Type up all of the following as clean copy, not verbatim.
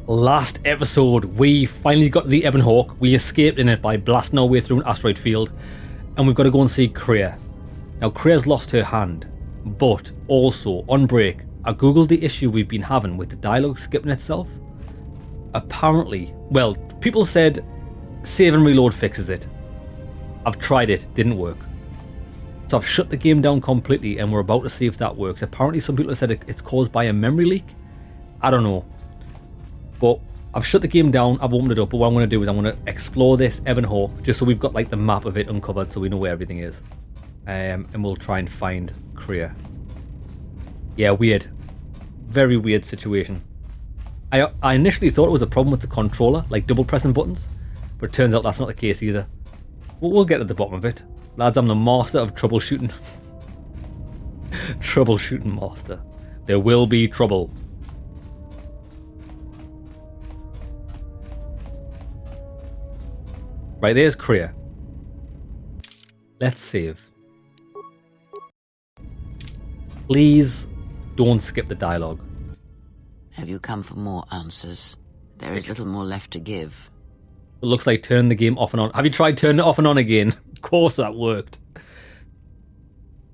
Last episode, we finally got to the Ebon Hawk. We escaped in it by blasting our way through an asteroid field, and we've got to go and see Kreia. Now, Kreia's lost her hand, but also, on break, I googled the issue we've been having with the dialogue skipping itself. Apparently, well, people said save and reload fixes it. I've tried it, didn't work. So I've shut the game down completely, and we're about to see if that works. Apparently, some people have said it's caused by a memory leak. I don't know. But I've shut the game down, I've opened it up, but what I'm going to do is I'm going to explore this Ebon Hawk, just so we've got like the map of it uncovered, so we know where everything is. And we'll try and find Kreia. Yeah, weird. Very weird situation. I initially thought it was a problem with the controller, like double pressing buttons, but it turns out that's not the case either. We'll get to the bottom of it. Lads, I'm the master of troubleshooting. Troubleshooting master. There will be trouble. Right, there's Kreia. Let's save. Please don't skip the dialogue. Have you come for more answers? There is little more left to give. It looks like turn the game off and on. Have you tried turning it off and on again? Of course that worked.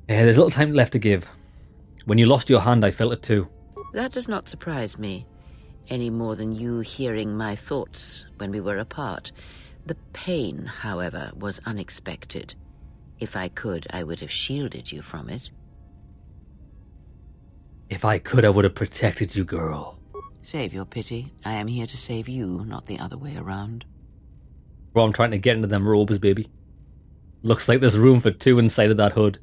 Yeah, there's little time left to give. When you lost your hand, I felt it too. That does not surprise me, any more than you hearing my thoughts when we were apart. The pain, however, was unexpected. If I could, I would have shielded you from it. If I could, I would have protected you, girl. Save your pity. I am here to save you, not the other way around. Bro, I'm trying to get into them robes, baby. Looks like there's room for two inside of that hood.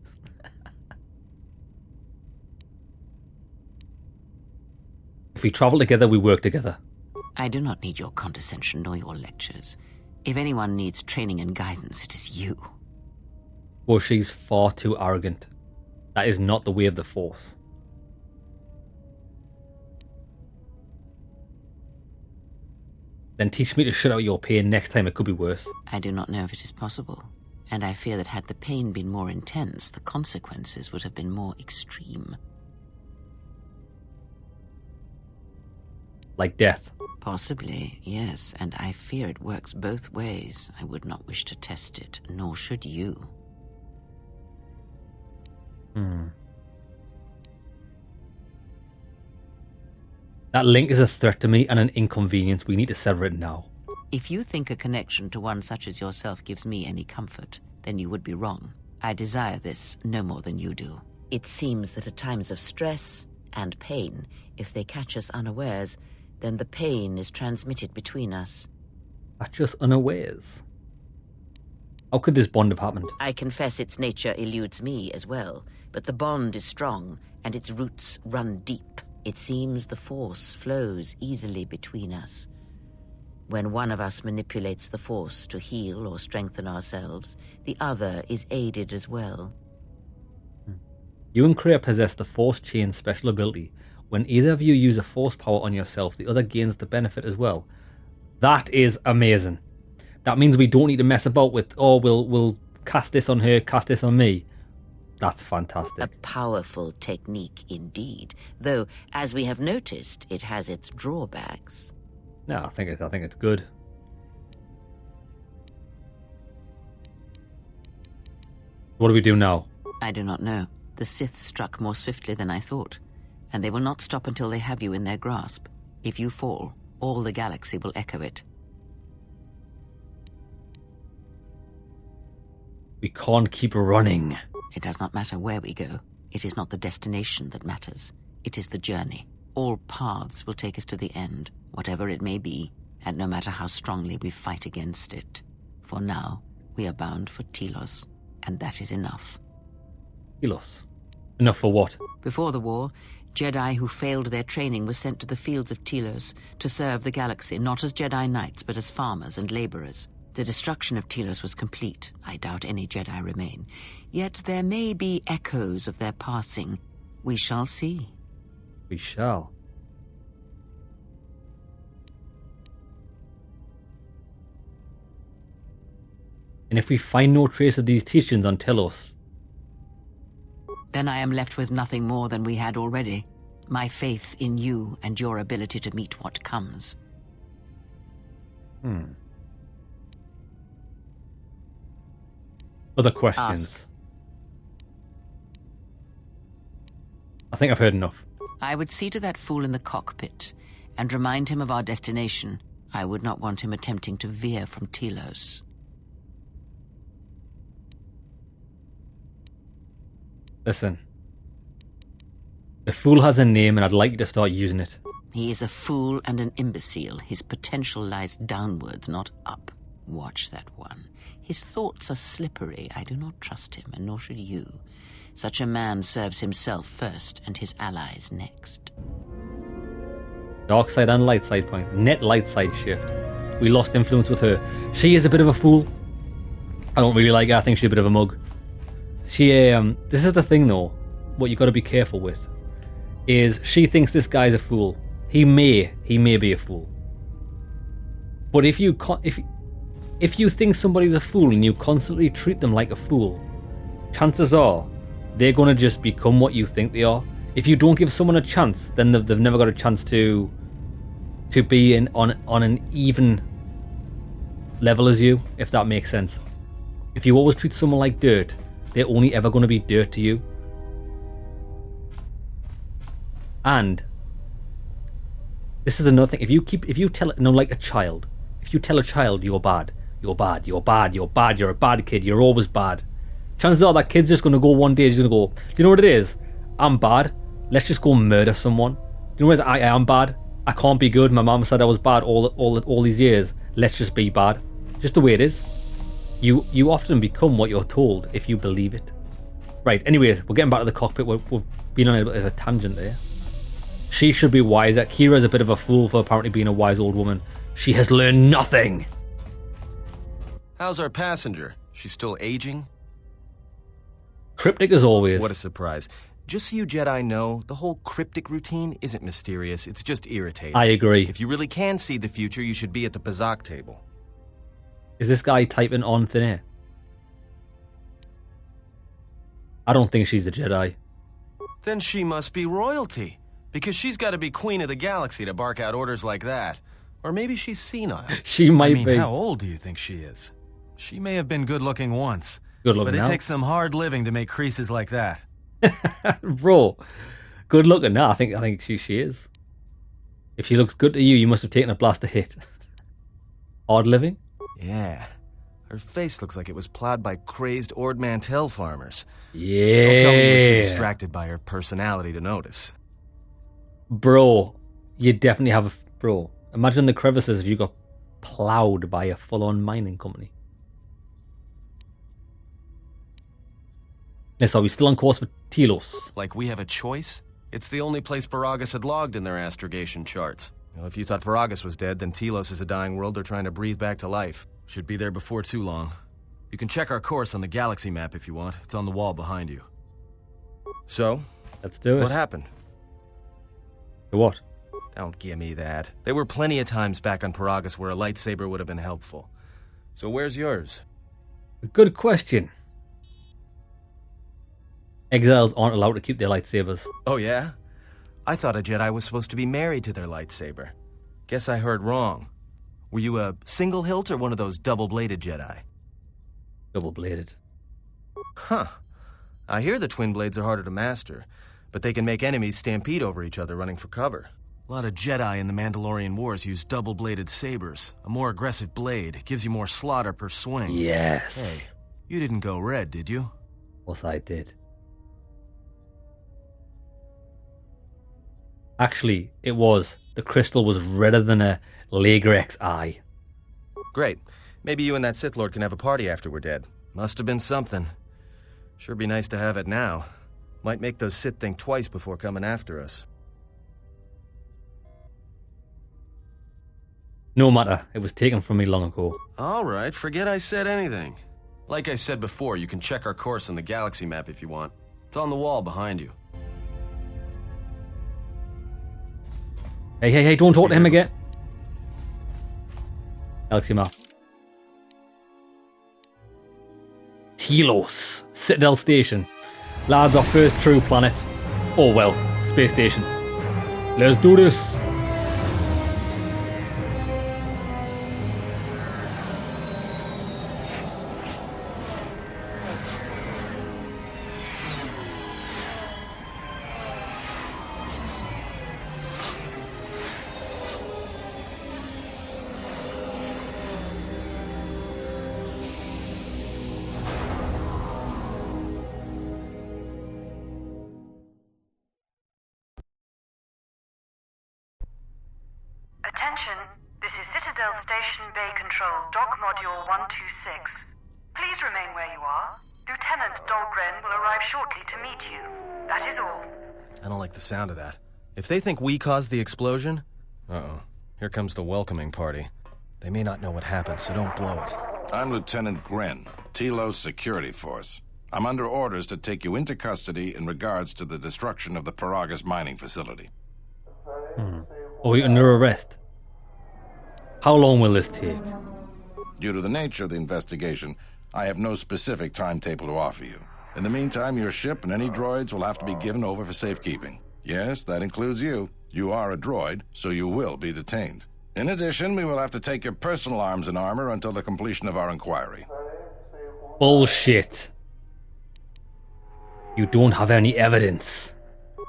If we travel together, we work together. I do not need your condescension nor your lectures. If anyone needs training and guidance, it is you. Well, she's far too arrogant. That is not the way of the Force. Then teach me to shut out your pain next time, it could be worse. I do not know if it is possible, and I fear that had the pain been more intense, the consequences would have been more extreme. Like death. Possibly, yes, and I fear it works both ways. I would not wish to test it, nor should you. That link is a threat to me and an inconvenience. We need to sever it now. If you think a connection to one such as yourself gives me any comfort, then you would be wrong. I desire this no more than you do. It seems that at times of stress and pain, if they catch us unawares, then the pain is transmitted between us. That's just unawares. How could this bond have happened? I confess its nature eludes me as well, but the bond is strong, and its roots run deep. It seems the Force flows easily between us. When one of us manipulates the Force to heal or strengthen ourselves, the other is aided as well. You and Kreia possess the Force Chain special ability. When either of you use a Force power on yourself, the other gains the benefit as well. That is amazing. That means we don't need to mess about with, oh, we'll cast this on her, cast this on me. That's fantastic. A powerful technique indeed, though, as we have noticed, it has its drawbacks. No, I think it's good. What do we do now? I do not know. The Sith struck more swiftly than I thought, and they will not stop until they have you in their grasp. If you fall, all the galaxy will echo it. We can't keep running. It does not matter where we go. It is not the destination that matters. It is the journey. All paths will take us to the end, whatever it may be, and no matter how strongly we fight against it. For now, we are bound for Telos, and that is enough. Telos? Enough for what? Before the war, Jedi who failed their training were sent to the fields of Telos to serve the galaxy, not as Jedi Knights, but as farmers and laborers. The destruction of Telos was complete. I doubt any Jedi remain. Yet there may be echoes of their passing. We shall see. We shall. And if we find no trace of these teachings on Telos, then I am left with nothing more than we had already. My faith in you and your ability to meet what comes. Other questions? Ask. I think I've heard enough. I would see to that fool in the cockpit and remind him of our destination. I would not want him attempting to veer from Telos. Listen. The fool has a name and I'd like you to start using it. He is a fool and an imbecile. His potential lies downwards, not up. Watch that one. His thoughts are slippery. I do not trust him, and nor should you. Such a man serves himself first and his allies next. Dark side and light side points. Net light side shift. We lost influence with her. She is a bit of a fool. I don't really like her. I think she's a bit of a mug. This is the thing though, what you got to be careful with, is she thinks this guy's a fool. He may be a fool. But if you think somebody's a fool and you constantly treat them like a fool, chances are they're going to just become what you think they are. If you don't give someone a chance, then they've never got a chance to be on an even level as you, if that makes sense. If you always treat someone like dirt, they're only ever going to be dirt to you. And this is another thing. If you tell it, like a child, if you tell a child you're bad, you're a bad kid, you're always bad, chances are that kid's just going to go one day, he's going to go, do you know what it is? I'm bad. Let's just go murder someone. Do you know what it is? I am bad. I can't be good. My mom said I was bad all these years. Let's just be bad. Just the way it is. You often become what you're told if you believe it. Right, anyways, we're getting back to the cockpit. We've been on a bit of a tangent there. She should be wiser. Kira's a bit of a fool for apparently being a wise old woman. She has learned nothing. How's our passenger? She's still aging? Cryptic as always. What a surprise. Just so you Jedi know, the whole cryptic routine isn't mysterious, it's just irritating. I agree. If you really can see the future, you should be at the Bazak table. Is this guy typing on thin air? I don't think she's a Jedi. Then she must be royalty, because she's got to be queen of the galaxy to bark out orders like that. Or maybe she's senile. She might be. How old do you think she is? She may have been good-looking once. Good looking but it now. takes some hard living to make creases like that. Bro, good looking now. I think she is. If she looks good to you, you must have taken a blaster hit. Hard living? Yeah. Her face looks like it was plowed by crazed Ord Mantell farmers. Yeah. Don't tell me you were too distracted by her personality to notice. Bro, you definitely have a... Bro, imagine the crevices if you got plowed by a full-on mining company. So are we still on course for Telos? Like we have a choice? It's the only place Paragus had logged in their astrogation charts. Well, if you thought Paragus was dead, then Telos is a dying world they're trying to breathe back to life. Should be there before too long. You can check our course on the galaxy map if you want. It's on the wall behind you. So? Let's do it. What happened? What? Don't give me that. There were plenty of times back on Paragus where a lightsaber would have been helpful. So where's yours? Good question. Exiles aren't allowed to keep their lightsabers. Oh yeah? I thought a Jedi was supposed to be married to their lightsaber. Guess I heard wrong. Were you a single hilt or one of those double-bladed Jedi? Double-bladed. Huh. I hear the twin blades are harder to master, but they can make enemies stampede over each other running for cover. A lot of Jedi in the Mandalorian Wars use double-bladed sabers. A more aggressive blade gives you more slaughter per swing. Yes. Hey, you didn't go red, did you? What I did. Actually, it was. The crystal was redder than a Lagerx eye. Great. Maybe you and that Sith Lord can have a party after we're dead. Must have been something. Sure be nice to have it now. Might make those Sith think twice before coming after us. No matter, it was taken from me long ago. Alright, forget I said anything. Like I said before, you can check our course on the galaxy map if you want. It's on the wall behind you. Hey, don't talk to him again. Galaxy map. Telos. Citadel Station. Lads, our first true planet. Oh well, space station. Let's do this. Attention, this is Citadel Station Bay Control, Dock Module 126. Please remain where you are. Lieutenant Dahlgren will arrive shortly to meet you. That is all. I don't like the sound of that. If they think we caused the explosion... Uh-oh. Here comes the welcoming party. They may not know what happened, so don't blow it. I'm Lieutenant Gren, Telos Security Force. I'm under orders to take you into custody in regards to the destruction of the Paragas mining facility. Are we under arrest? How long will this take? Due to the nature of the investigation, I have no specific timetable to offer you. In the meantime, your ship and any droids will have to be given over for safekeeping. Yes, that includes you. You are a droid, so you will be detained. In addition, we will have to take your personal arms and armor until the completion of our inquiry. Bullshit. You don't have any evidence.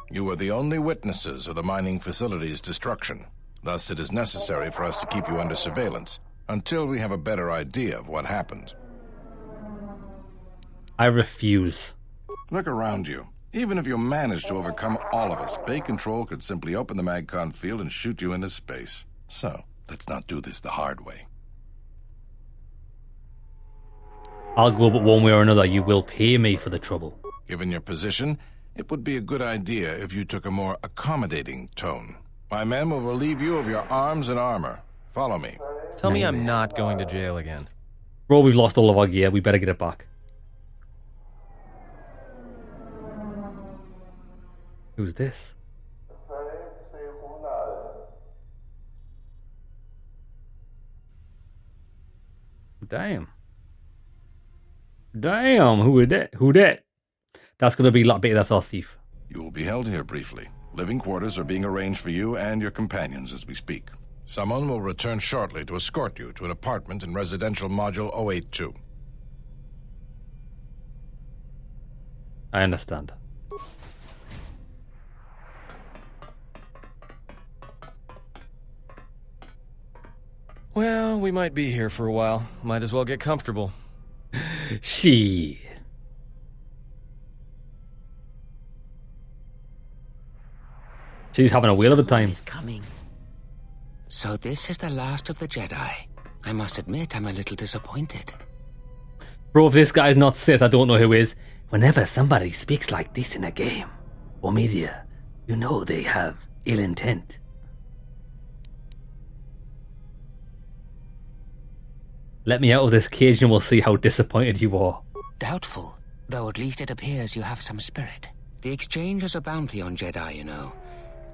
You are the only witnesses of the mining facility's destruction. Thus, it is necessary for us to keep you under surveillance until we have a better idea of what happened. I refuse. Look around you. Even if you manage to overcome all of us, Bay Control could simply open the MagCon field and shoot you into space. So, let's not do this the hard way. I'll go, but one way or another, you will pay me for the trouble. Given your position, it would be a good idea if you took a more accommodating tone. My men will relieve you of your arms and armor. Follow me. Tell me I'm not going to jail again. Bro, we've lost all of our gear. We better get it back. Who's this? Damn. Damn, who is that? Who that? That's gonna be Lappy, that's our thief. You will be held here briefly. Living quarters are being arranged for you and your companions as we speak. Someone will return shortly to escort you to an apartment in residential module 082. I understand. Well, we might be here for a while. Might as well get comfortable. She. She's having a whale of a time. Is coming. So this is the last of the Jedi. I must admit, I'm a little disappointed. Bro, if this guy's not Sith, I don't know who is. Whenever somebody speaks like this in a game or media, you know they have ill intent. Let me out of this cage and we'll see how disappointed you are. Doubtful, though at least it appears you have some spirit. The exchange has a bounty on Jedi, you know.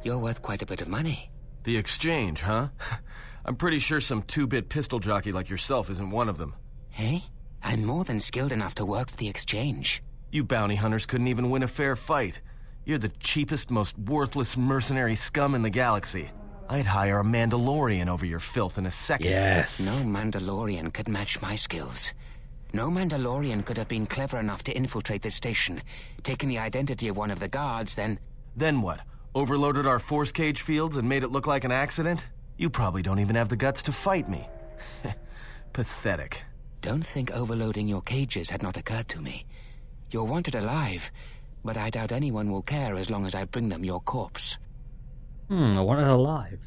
You're worth quite a bit of money. The exchange, huh? I'm pretty sure some two-bit pistol jockey like yourself isn't one of them. Hey? I'm more than skilled enough to work for the exchange. You bounty hunters couldn't even win a fair fight. You're the cheapest, most worthless mercenary scum in the galaxy. I'd hire a Mandalorian over your filth in a second. Yes. No Mandalorian could match my skills. No Mandalorian could have been clever enough to infiltrate this station, taken the identity of one of the guards, then... Then what? Overloaded our force cage fields and made it look like an accident? You probably don't even have the guts to fight me. Pathetic. Don't think overloading your cages had not occurred to me. You're wanted alive, but I doubt anyone will care as long as I bring them your corpse. I want it alive.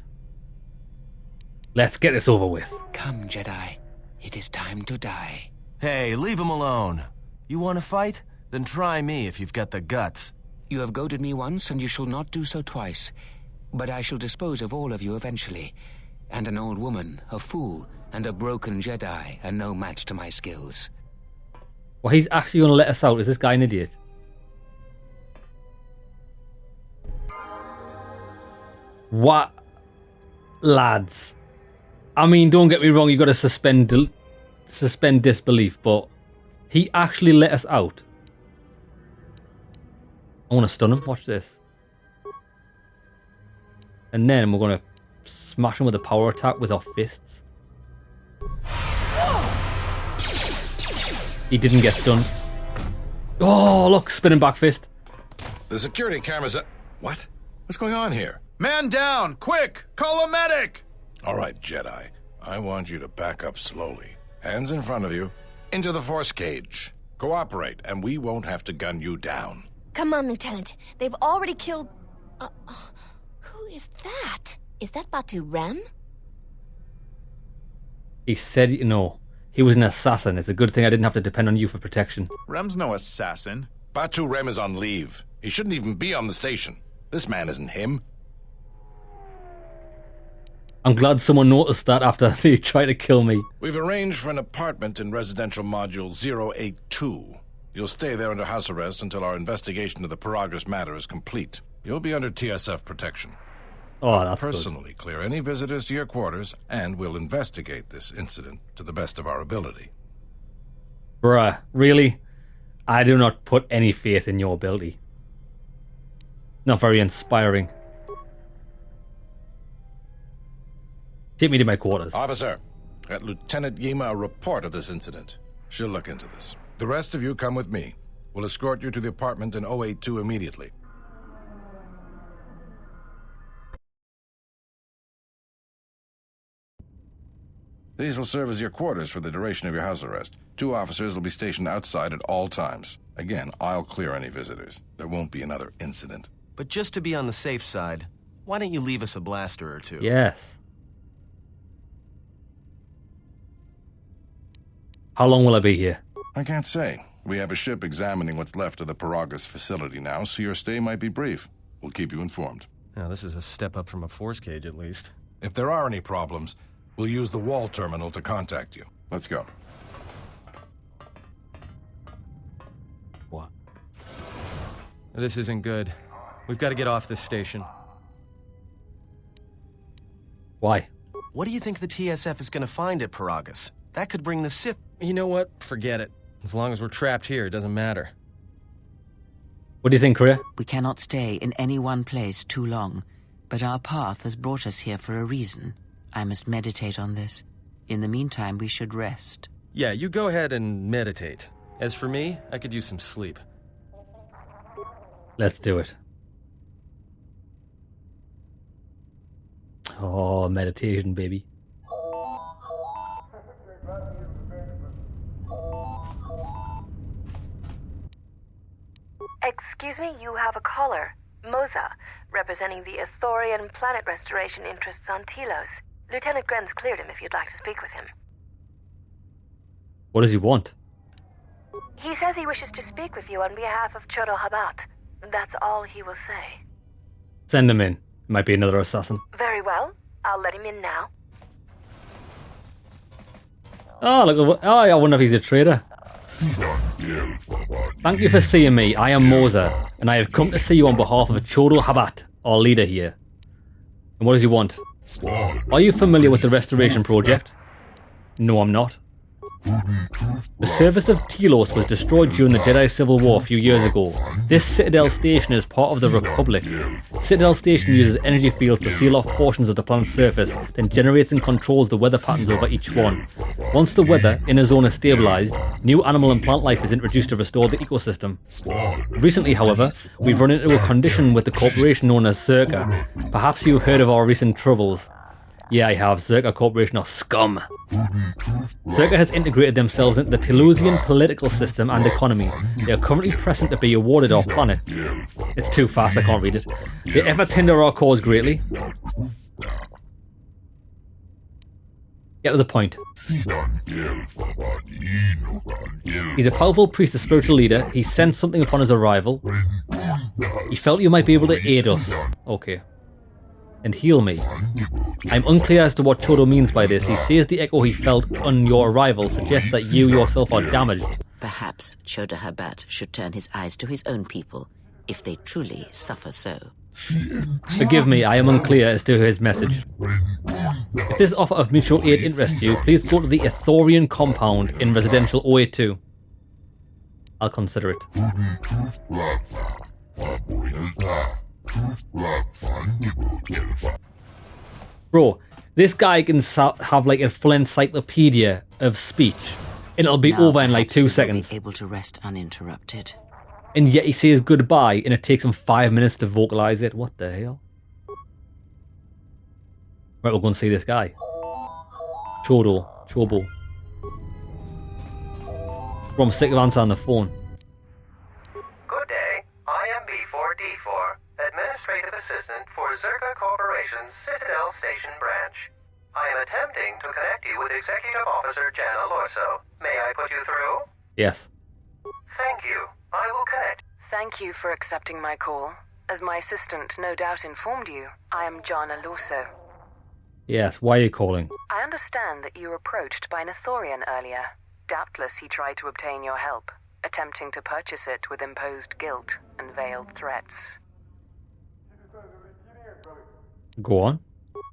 Let's get this over with. Come, Jedi. It is time to die. Hey, leave him alone. You want to fight? Then try me if you've got the guts. You have goaded me once, and you shall not do so twice. But I shall dispose of all of you eventually. And an old woman, a fool, and a broken Jedi are no match to my skills. Well, he's actually going to let us out. Is this guy an idiot? What? Lads. I mean, don't get me wrong, you got to suspend disbelief, but he actually let us out. I want to stun him. Watch this. And then we're going to smash him with a power attack with our fists. He didn't get stunned. Oh, look, spinning back fist. The security cameras are... What? What's going on here? Man down! Quick! Call a medic! All right, Jedi. I want you to back up slowly. Hands in front of you. Into the force cage. Cooperate, and we won't have to gun you down. Come on, Lieutenant. They've already killed... who is that? Is that Batu Rem? He said, no, he was an assassin. It's a good thing I didn't have to depend on you for protection. Rem's no assassin. Batu Rem is on leave. He shouldn't even be on the station. This man isn't him. I'm glad someone noticed that after they tried to kill me. We've arranged for an apartment in residential module 082. You'll stay there under house arrest until our investigation of the Paragus matter is complete. You'll be under TSF protection. Oh, that's personally good. Clear any visitors to your quarters, and we'll investigate this incident to the best of our ability. Bruh, really? I do not put any faith in your ability. Not very inspiring. Take me to my quarters. Officer, get Lieutenant Yima a report of this incident. She'll look into this. The rest of you come with me. We'll escort you to the apartment in 082 immediately. These will serve as your quarters for the duration of your house arrest. 2 officers will be stationed outside at all times. Again, I'll clear any visitors. There won't be another incident. But just to be on the safe side, why don't you leave us a blaster or two? Yes. How long will I be here? I can't say. We have a ship examining what's left of the Paragus facility now, so your stay might be brief. We'll keep you informed. Now, this is a step up from a force cage, at least. If there are any problems, we'll use the wall terminal to contact you. Let's go. What? This isn't good. We've got to get off this station. Why? What do you think the TSF is going to find at Paragus? That could bring the Sith... You know what? Forget it. As long as we're trapped here, it doesn't matter. What do you think, Kriya? We cannot stay in any one place too long, but our path has brought us here for a reason. I must meditate on this. In the meantime, we should rest. Yeah, you go ahead and meditate. As for me, I could use some sleep. Let's do it. Oh, meditation, baby. Excuse me, you have a caller. Moza, representing the Ithorian planet restoration interests on Telos. Lieutenant Gren's cleared him if you'd like to speak with him. What does he want? He says he wishes to speak with you on behalf of Chodo Habat. That's all he will say. Send him in. Might be another assassin. Very well. I'll let him in now. Oh, look. Oh, I wonder if he's a traitor. Thank you for seeing me. I am Moza, and I have come to see you on behalf of Chodo Habat, our leader here. And what does he want? Are you familiar with the restoration project? No, I'm not. The surface of Telos was destroyed during the Jedi Civil War a few years ago. This Citadel Station is part of the Republic. Citadel Station uses energy fields to seal off portions of the planet's surface, then generates and controls the weather patterns over each one. Once the weather in a zone is stabilized, new animal and plant life is introduced to restore the ecosystem. Recently, however, we've run into a condition with the corporation known as Czerka. Perhaps you've heard of our recent troubles. Yeah, I have. Czerka Corporation are scum. Czerka has integrated themselves into the Telosian political system and economy. They are currently pressing to be awarded our planet. It's too fast, I can't read it. Their efforts hinder our cause greatly. Get to the point. He's a powerful priest, a spiritual leader. He sensed something upon his arrival. He felt you might be able to aid us. Okay. And heal me. I'm unclear as to what Chodo means by this. He says the echo he felt on your arrival suggests that you yourself are damaged. Perhaps Chodo Habat should turn his eyes to his own people, if they truly suffer so. Forgive me, I am unclear as to his message. If this offer of mutual aid interests you, please go to the Ithorian compound in residential 082. I'll consider it. Bro, this guy can have like a full encyclopedia of speech, and it'll be Now, over in like 2 perhaps he will seconds. be able to rest uninterrupted. And yet he says goodbye, and it takes him 5 minutes to vocalize it. What the hell? Right, we'll go and see this guy. Chobo. Bro, I'm sick of answering the phone. Good day. I am B4D4, Administrative Assistant for Czerka Corporation's Citadel Station branch. I am attempting to connect you with Executive Officer Jana Lorso. May I put you through? Yes. Thank you. I will connect. Thank you for accepting my call. As my assistant no doubt informed you, I am Jana Lorso. Yes, why are you calling? I understand that you were approached by an Ithorian earlier. Doubtless he tried to obtain your help, attempting to purchase it with imposed guilt and veiled threats. Go on.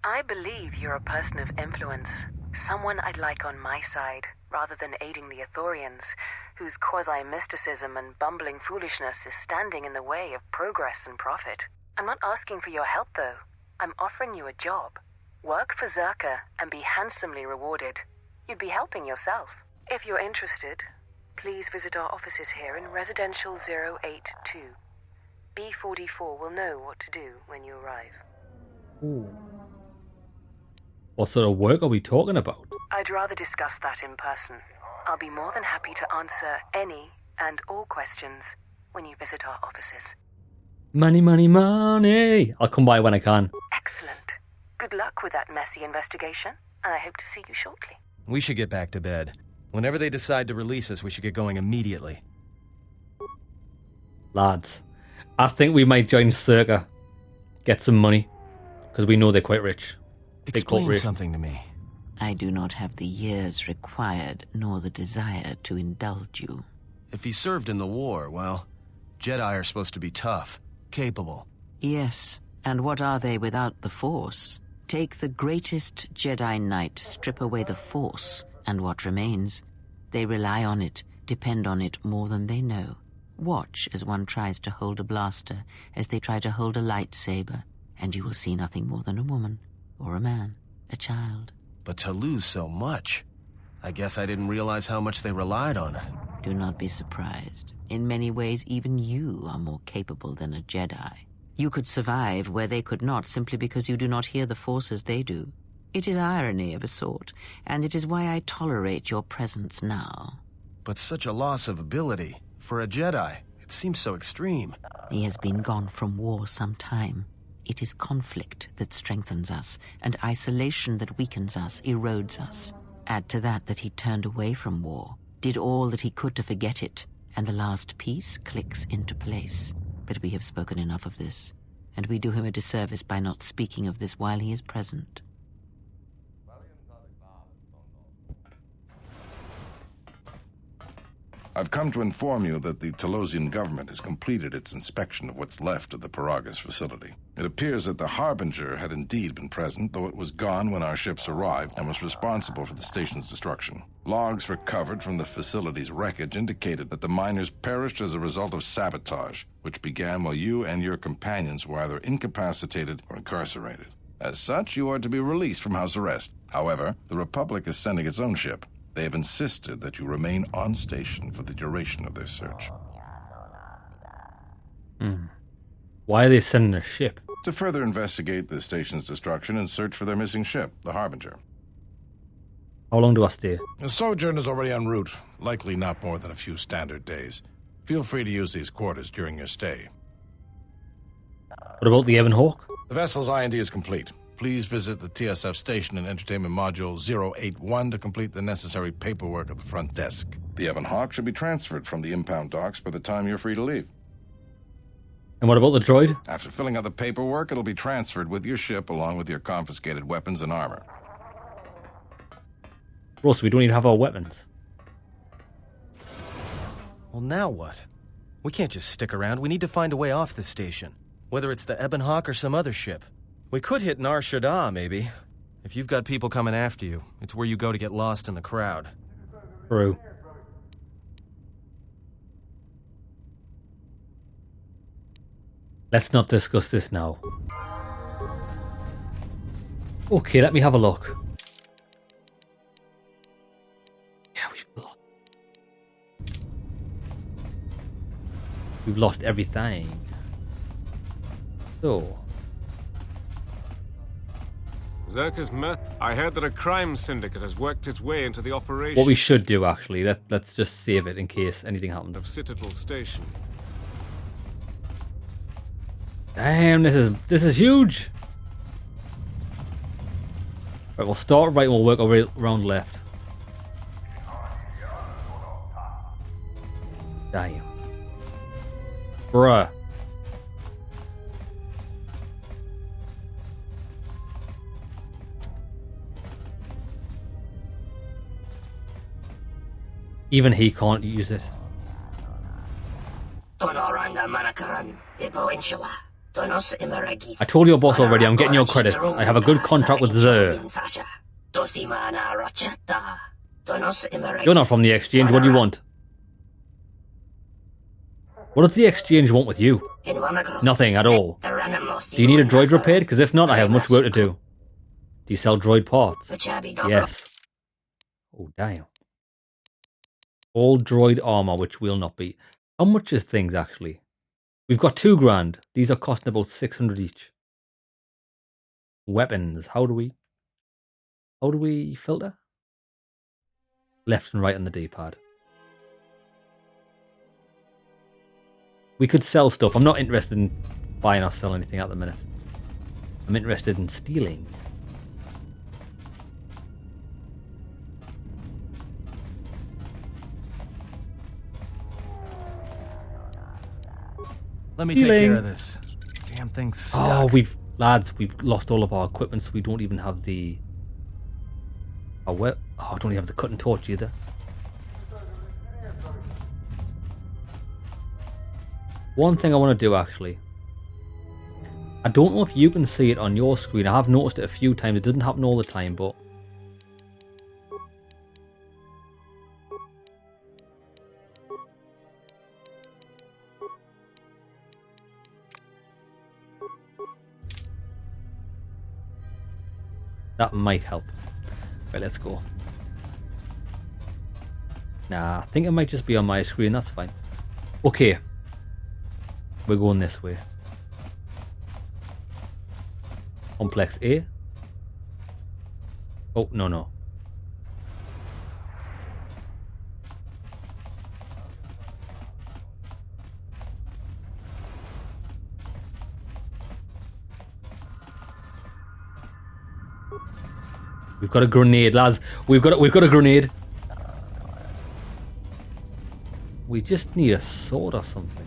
I believe you're a person of influence, someone I'd like on my side, rather than aiding the Ithorians, whose quasi-mysticism and bumbling foolishness is standing in the way of progress and profit. I'm not asking for your help, though. I'm offering you a job. Work for Czerka and be handsomely rewarded. You'd be helping yourself. If you're interested, please visit our offices here in Residential 082. B44 will know what to do when you arrive. Ooh. What sort of work are we talking about? I'd rather discuss that in person. I'll be more than happy to answer any and all questions when you visit our offices. Money, money, money. I'll come by when I can. Excellent. Good luck with that messy investigation, and I hope to see you shortly. We should get back to bed. Whenever they decide to release us, we should get going immediately. Lads, I think we might join Czerka. Get some money. Because we know they're quite rich. Big Explain corporation. something to me. I do not have the years required, nor the desire to indulge you. If he served in the war, well, Jedi are supposed to be tough, capable. Yes, and what are they without the Force? Take the greatest Jedi Knight, strip away the Force, and what remains? They rely on it, depend on it more than they know. Watch as one tries to hold a blaster, as they try to hold a lightsaber, and you will see nothing more than a woman, or a man, a child. But to lose so much, I guess I didn't realize how much they relied on it. Do not be surprised. In many ways, even you are more capable than a Jedi. You could survive where they could not simply because you do not hear the Force as they do. It is irony of a sort, and it is why I tolerate your presence now. But such a loss of ability, for a Jedi, it seems so extreme. He has been gone from war some time. It is conflict that strengthens us, and isolation that weakens us, erodes us. Add to that he turned away from war, did all that he could to forget it, and the last piece clicks into place. But we have spoken enough of this, and we do him a disservice by not speaking of this while he is present. I've come to inform you that the Telosian government has completed its inspection of what's left of the Paragus facility. It appears that the Harbinger had indeed been present, though it was gone when our ships arrived and was responsible for the station's destruction. Logs recovered from the facility's wreckage indicated that the miners perished as a result of sabotage, which began while you and your companions were either incapacitated or incarcerated. As such, you are to be released from house arrest. However, the Republic is sending its own ship. They have insisted that you remain on station for the duration of their search. Why are they sending a ship? To further investigate the station's destruction and search for their missing ship, the Harbinger. How long do I stay? The sojourn is already en route, likely not more than a few standard days. Feel free to use these quarters during your stay. What about the Ebon Hawk? The vessel's IND is complete. Please visit the TSF station and entertainment module 081 to complete the necessary paperwork at the front desk. The Ebon Hawk should be transferred from the impound docks by the time you're free to leave. And what about the droid? After filling out the paperwork, it'll be transferred with your ship along with your confiscated weapons and armor. Bro, so we don't even have our weapons. Well, now what? We can't just stick around. We need to find a way off the station. Whether it's the Ebon Hawk or some other ship. We could hit Nar Shaddaa, maybe. If you've got people coming after you, it's where you go to get lost in the crowd. True. Let's not discuss this now. Okay, let me have a look. Yeah, we've lost everything. So... Czerka's met. I heard that a crime syndicate has worked its way into the operation. what we should do, actually, let's just save it in case anything happens. Of Citadel Station. Damn, this is huge. Right, we'll start right and we'll work our way around left. Damn. Bruh. Even he can't use it. I told your boss already, I'm getting your credits. I have a good contract with Zer. You're not from the exchange, what do you want? What does the exchange want with you? Nothing at all. Do you need a droid repaired? Because if not, I have much work to do. Do you sell droid parts? Yes. Oh, damn. All droid armor, which will not be. How much is things, actually? We've got 2 grand. These are costing about 600 each. Weapons. How do we filter? Left and right on the D-pad. We could sell stuff. I'm not interested in buying or selling anything at the minute. I'm interested in stealing. Let me take care of this. Damn thing's stuck. Oh, we've lost all of our equipment, so we don't even have the... I don't even have the cutting torch either. One thing I want to do, actually. I don't know if you can see it on your screen. I have noticed it a few times. It doesn't happen all the time, but... that might help. Right, let's go. Nah, I think it might just be on my screen. That's fine. Okay. We're going this way. Complex A. Oh, no. We've got a grenade, lads. We've got a grenade. We just need a sword or something.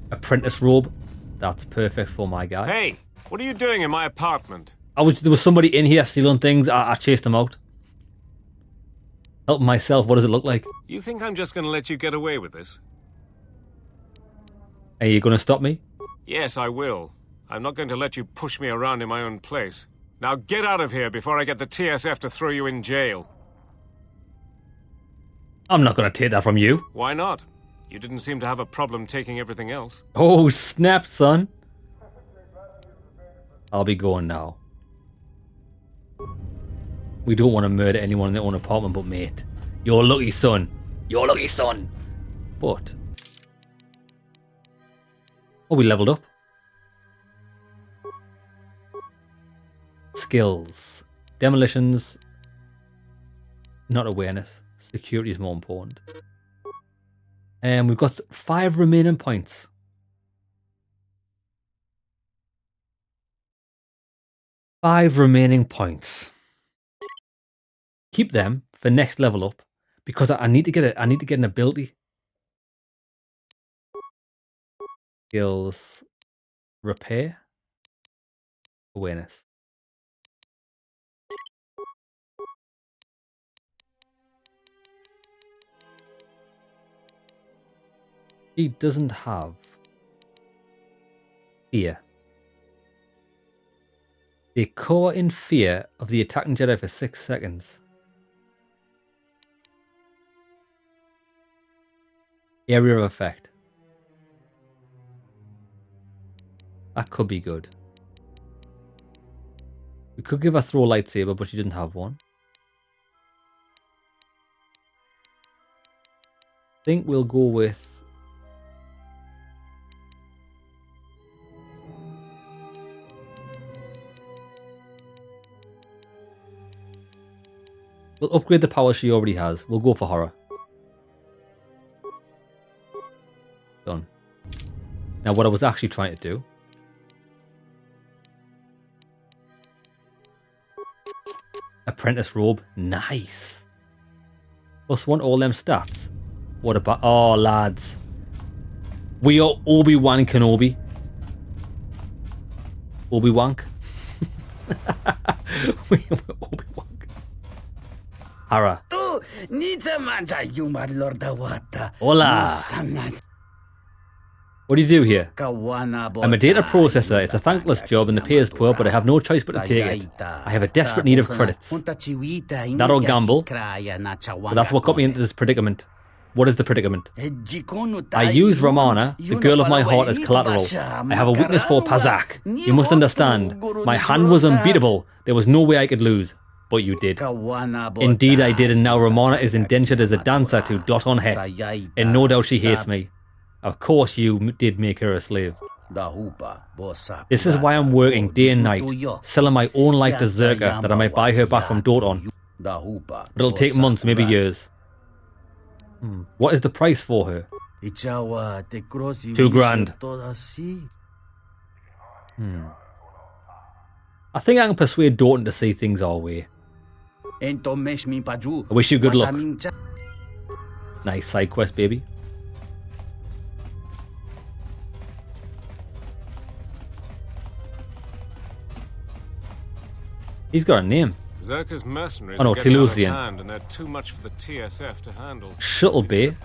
Apprentice robe. That's perfect for my guy. Hey, what are you doing in my apartment? There was somebody in here stealing things. I chased them out. Helping myself. What does it look like? You think I'm just going to let you get away with this? Are you going to stop me? Yes, I will. I'm not going to let you push me around in my own place. Now get out of here before I get the TSF to throw you in jail. I'm not going to take that from you. Why not? You didn't seem to have a problem taking everything else. Oh, snap, son. I'll be going now. We don't want to murder anyone in their own apartment, but mate, you're lucky, son. You're lucky, son. But... oh, we leveled up. Skills. Demolitions. Not awareness. Security is more important. And we've got 5 remaining points. Five remaining points. Keep them for next level up because I need to get it. I need to get an ability. Skills. Repair. Awareness. She doesn't have fear. They core in fear of the attacking Jedi for 6 seconds. Area of effect. That could be good. We could give her throw a lightsaber, but she didn't have one. I think we'll go with... we'll upgrade the power she already has. We'll go for horror. Done. Now what I was actually trying to do Apprentice robe. Nice. +1 all them stats. What about... Oh, lads. We are Obi-Wan Kenobi. Obi-Wank. We are Obi-Wan. Hara. Hola. What do you do here? I'm a data processor. It's a thankless job and the pay is poor, but I have no choice but to take it. I have a desperate need of credits. That or gamble. But that's what got me into this predicament. What is the predicament? I use Romana, the girl of my heart, as collateral. I have a weakness for Pazak. You must understand. My hand was unbeatable. There was no way I could lose. But you did. Indeed I did, and now Romana is indentured as a dancer to Dot on Het. And no doubt she hates me. Of course you did make her a slave. This is why I'm working day and night, selling my own life to Czerka that I might buy her back from Doton. But it'll take months, maybe years. What is the price for her? 2 grand. I think I can persuade Doton to see things our way. I wish you good luck. Nice side quest, baby. He's got a name. Czerka's mercenaries oh no, Telosian. And they're too much for the TSF to handle. Shuttle bay.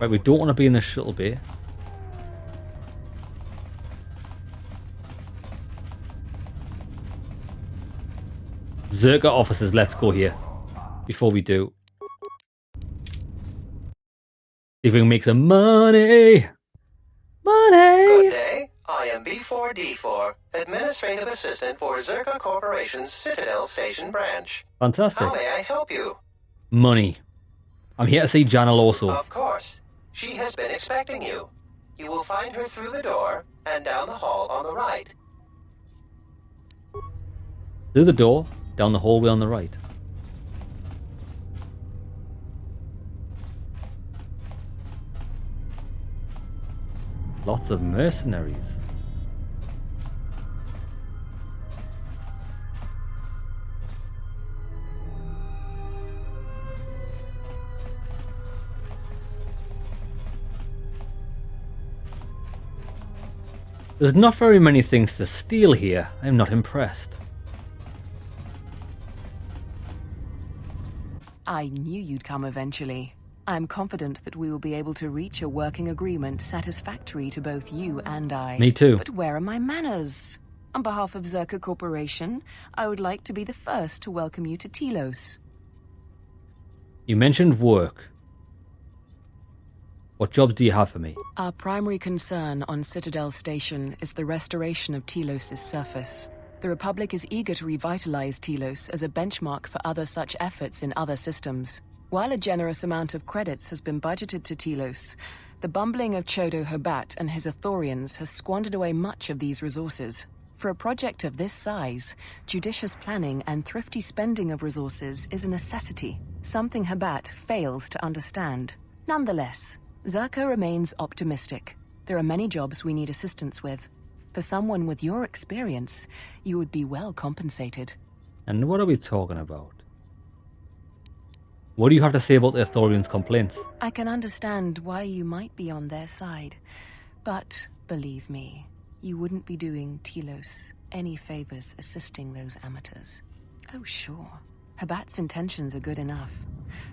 Right, we don't want to be in the shuttle bay. Czerka officers, let's go here. Before we do. See if we can make some money. Money! Good day. I am B4D4, Administrative Assistant for Czerka Corporation's Citadel Station branch. Fantastic. How may I help you? Money. I'm here to see Janelle also. Of course. She has been expecting you. You will find her through the door and down the hall on the right. Through the door, down the hallway on the right. Lots of mercenaries. There's not very many things to steal here. I'm not impressed. I knew you'd come eventually. I'm confident that we will be able to reach a working agreement satisfactory to both you and I. Me too. But where are my manners? On behalf of Czerka Corporation, I would like to be the first to welcome you to Telos. You mentioned work. What jobs do you have for me? Our primary concern on Citadel Station is the restoration of Telos' surface. The Republic is eager to revitalize Telos as a benchmark for other such efforts in other systems. While a generous amount of credits has been budgeted to Telos, the bumbling of Chodo Habat and his Ithorians has squandered away much of these resources. For a project of this size, judicious planning and thrifty spending of resources is a necessity, something Habat fails to understand. Nonetheless, Czerka remains optimistic. There are many jobs we need assistance with. For someone with your experience, you would be well compensated. And what are we talking about? What do you have to say about the Ithorians' complaints? I can understand why you might be on their side, but believe me, you wouldn't be doing Telos any favors assisting those amateurs. Oh sure, Habat's intentions are good enough,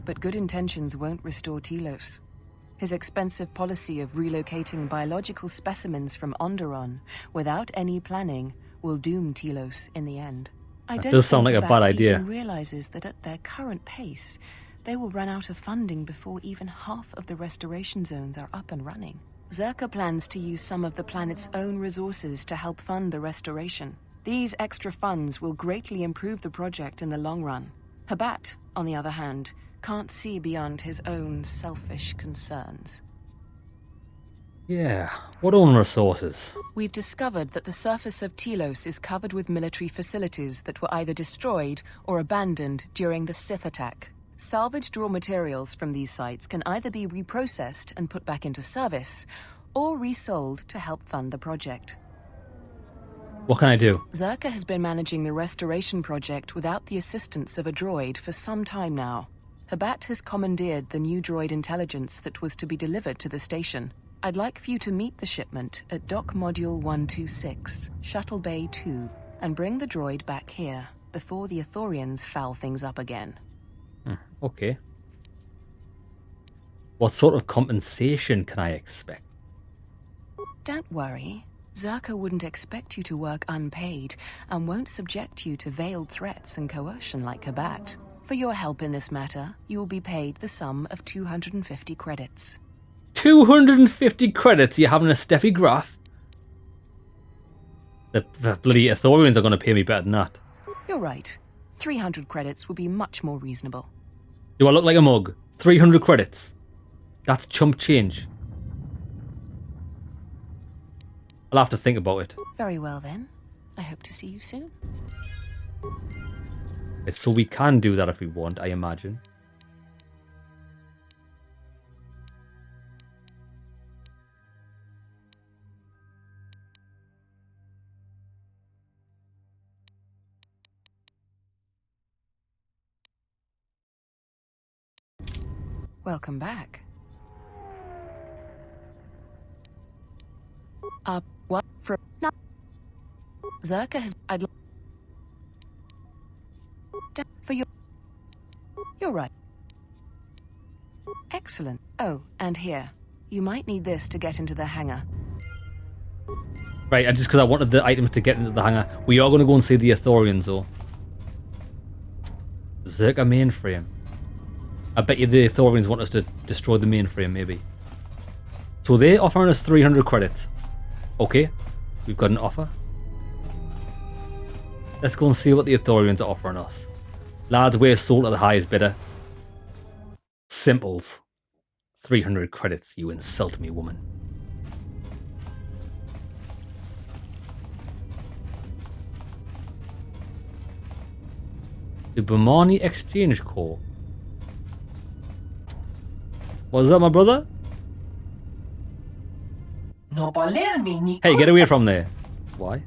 but good intentions won't restore Telos. His expensive policy of relocating biological specimens from Onderon without any planning will doom Telos in the end. I don't does sound like a think bad Habat idea. even realizes that at their current pace, they will run out of funding before even half of the restoration zones are up and running. Czerka plans to use some of the planet's own resources to help fund the restoration. These extra funds will greatly improve the project in the long run. Habat, on the other hand, can't see beyond his own selfish concerns. Yeah, what own resources? We've discovered that the surface of Telos is covered with military facilities that were either destroyed or abandoned during the Sith attack. Salvaged raw materials from these sites can either be reprocessed and put back into service, or resold to help fund the project. What can I do? Czerka has been managing the restoration project without the assistance of a droid for some time now. Habat has commandeered the new droid intelligence that was to be delivered to the station. I'd like for you to meet the shipment at Dock Module 126, Shuttle Bay 2, and bring the droid back here before the Ithorians foul things up again. Okay. What sort of compensation can I expect? Don't worry. Czerka wouldn't expect you to work unpaid and won't subject you to veiled threats and coercion like Habat. For your help in this matter, you will be paid the sum of 250 credits. 250 credits? You're having a Steffi graph? The bloody Ithorians are going to pay me better than that. You're right. 300 credits would be much more reasonable. Do I look like a mug? 300 credits. That's chump change. I'll have to think about it. Very well then. I hope to see you soon. So we can do that if we want, I imagine. Welcome back. What for? No. Czerka has. For your. You're right. Excellent. Oh, and here. You might need this to get into the hangar. Right, and just because I wanted the items to get into the hangar, we are going to go and see the Ithorians, though. Czerka mainframe. I bet you the Ithorians want us to destroy the mainframe, maybe. So they're offering us 300 credits. Okay, we've got an offer. Let's go and see what the Ithorians are offering us. Lads, we're sold at the highest bidder. Simples. 300 credits, you insult me, woman. The Bomani Exchange Corps. What's up, my brother? Hey, get away from there. Why?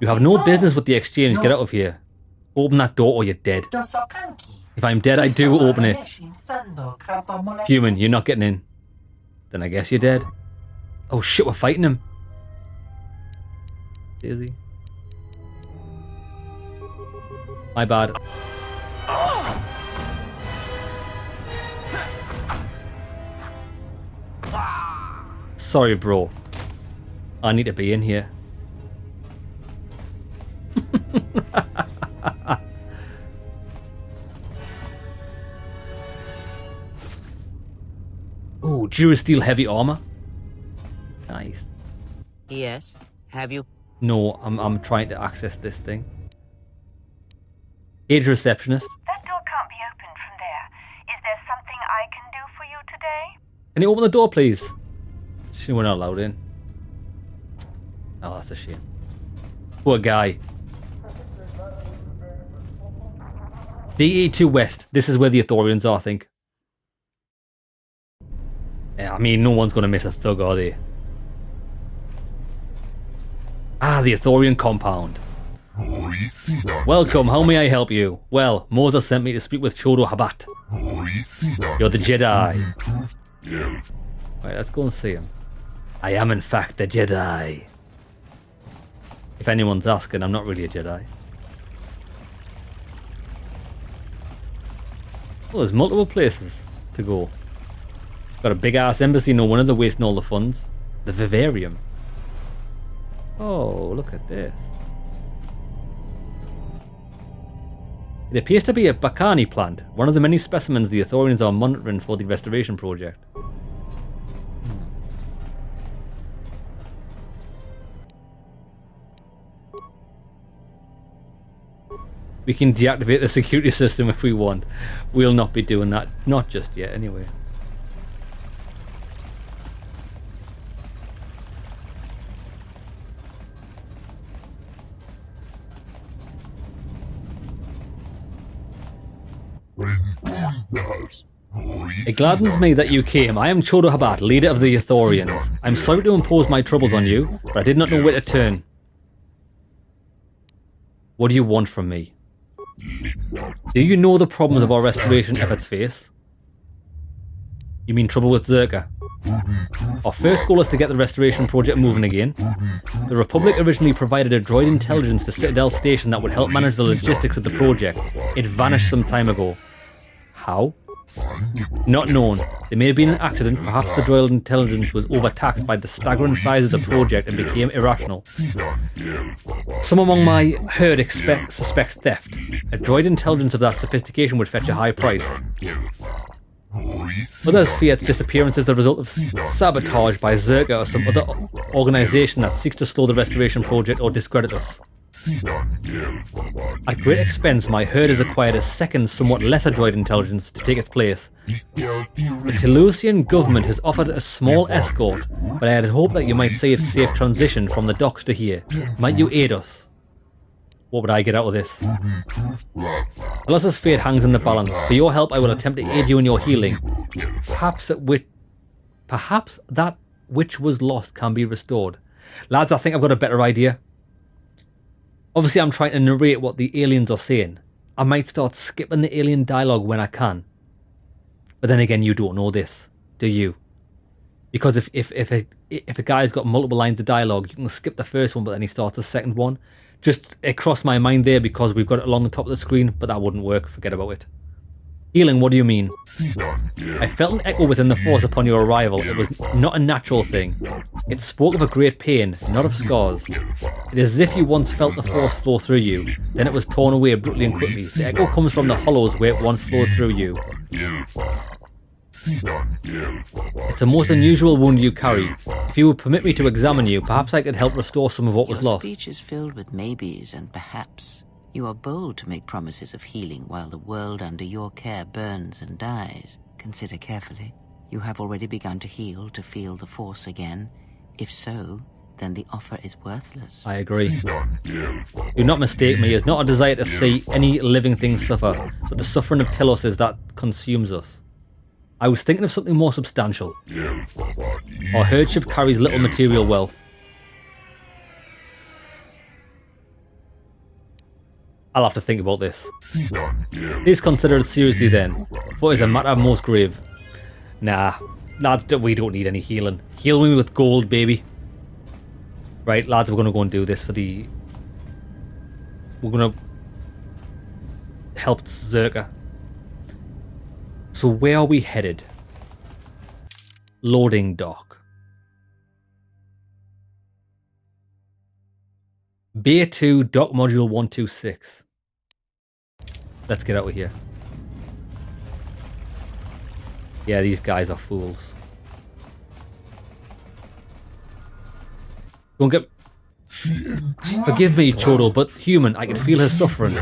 You have no business with the exchange. Get out of here. Open that door or you're dead. If I'm dead, I do open it. Human, you're not getting in. Then I guess you're dead. Oh shit, we're fighting him. Daisy. My bad. Sorry, bro. I need to be in here. Ooh, Durasteel heavy armor. Nice. Yes. Have you? No, I'm trying to access this thing. Age receptionist. That door can't be opened from there. Is there something I can do for you today? Can you open the door, please? We're not allowed in. Oh, that's a shame. Poor guy. DE2 West. This is where the Ithorians are, I think. Yeah, I mean, no one's going to miss a thug, are they? Ah, the Ithorian compound. Welcome, how may I help you? Well, Moses sent me to speak with Chodo Habat. You're the Jedi. Right, let's go and see him. I am in fact a Jedi. If anyone's asking, I'm not really a Jedi. Oh, there's multiple places to go. Got a big ass embassy, no wonder they're wasting all the funds. The vivarium. Oh, look at this. It appears to be a Bakani plant, one of the many specimens the Ithorians are monitoring for the restoration project. We can deactivate the security system if we want. We'll not be doing that. Not just yet, anyway. It gladdens me that you came. I am Chodo Habat, leader of the Ithorians. I'm sorry to impose my troubles on you, but I did not know where to turn. What do you want from me? Do you know the problems of our restoration efforts face? You mean trouble with Czerka? Our first goal is to get the restoration project moving again. The Republic originally provided a droid intelligence to Citadel Station that would help manage the logistics of the project. It vanished some time ago. How? Not known. There may have been an accident. Perhaps the droid intelligence was overtaxed by the staggering size of the project and became irrational. Some among my herd suspect theft. A droid intelligence of that sophistication would fetch a high price. Others fear its disappearance is the result of sabotage by Czerka or some other organisation that seeks to slow the restoration project or discredit us. At great expense, my herd has acquired a second, somewhat lesser droid intelligence to take its place. The Telosian government has offered a small escort, but I had hoped that you might see its safe transition from the docks to here. Might you aid us? What would I get out of this? Telos's fate hangs in the balance. For your help, I will attempt to aid you in your healing. Perhaps that which was lost can be restored. Lads, I think I've got a better idea. Obviously, I'm trying to narrate what the aliens are saying. I might start skipping the alien dialogue when I can. But then again, you don't know this, do you? Because if a guy's got multiple lines of dialogue, you can skip the first one, but then he starts the second one. Just, it crossed my mind there because we've got it along the top of the screen, but that wouldn't work. Forget about it. Healing, what do you mean? I felt an echo within the Force upon your arrival. It was not a natural thing. It spoke of a great pain, not of scars. It is as if you once felt the Force flow through you, then it was torn away abruptly and quickly. The echo comes from the hollows where it once flowed through you. It's a most unusual wound you carry. If you would permit me to examine you, perhaps I could help restore some of what was lost. Your speech is filled with maybes and perhaps. You are bold to make promises of healing while the world under your care burns and dies. Consider carefully. You have already begun to heal, to feel the Force again. If so, then the offer is worthless. I agree. Do not mistake me. It is not a desire to see any living thing suffer, but the suffering of Telos is that consumes us. I was thinking of something more substantial. Our herdship carries little material wealth. I'll have to think about this. Please consider it seriously then, for it is a matter most grave. Nah, lads, we don't need any healing. Heal me with gold, baby. Right, lads, we're going to go and do this for the... We're going to help Czerka. So where are we headed? Loading dock. Bay 2, dock module 126. Let's get out of here. Yeah, these guys are fools. Don't get... Forgive me, Chodo, but human, I can feel her suffering.